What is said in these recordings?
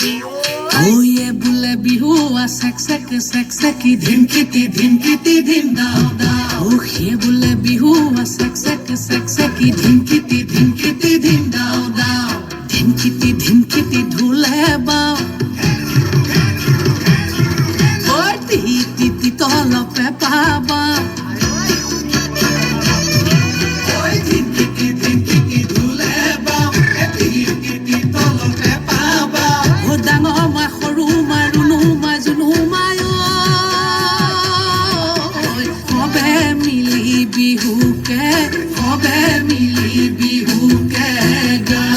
Way বুলে বিহু সেক সেকি ধিনকিতি ধিন দাও দাও ওহে বুলে বিহু সেক সেকি ধিনকিতি ধিন দাও দাও ধিনকিতি ঢোলে বাও ওই তি তলপে পাবা ওই ধিনকিতি ঢোলে বাও তি তলপে পাবা ও ডাঙৰ মই সৰু মই ৰুণু মই জুনু মই সবে মিলি বিহুকে গা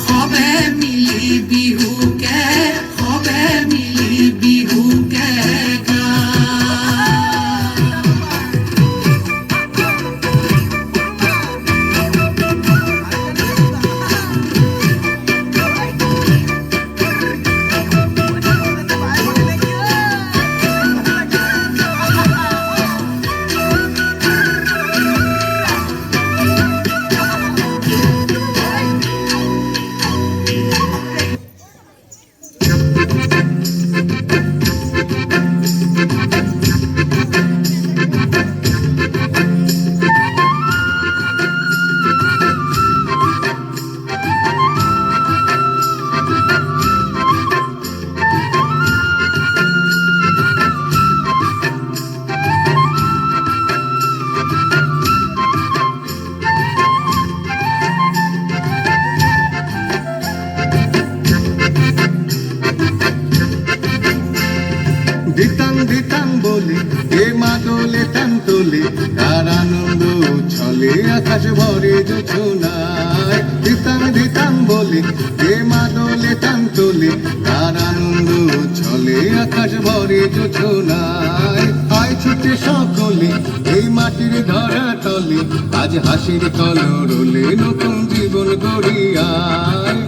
সবে মিলি বিহুকে গা ধিতাং বলে এ মাদলে টান তোলে তার আনন্দ ছলে আকাশ ভরে জোছনায় ধিতাং বলে এ মাদলে টান তোলে তার আনন্দ ছলে আকাশ ভরে জোছনায় আয় ছুটে সকলে এই মাটির ধরা তলে আজ হাসির কলরলে নতুন জীবন গড়িয়ায়।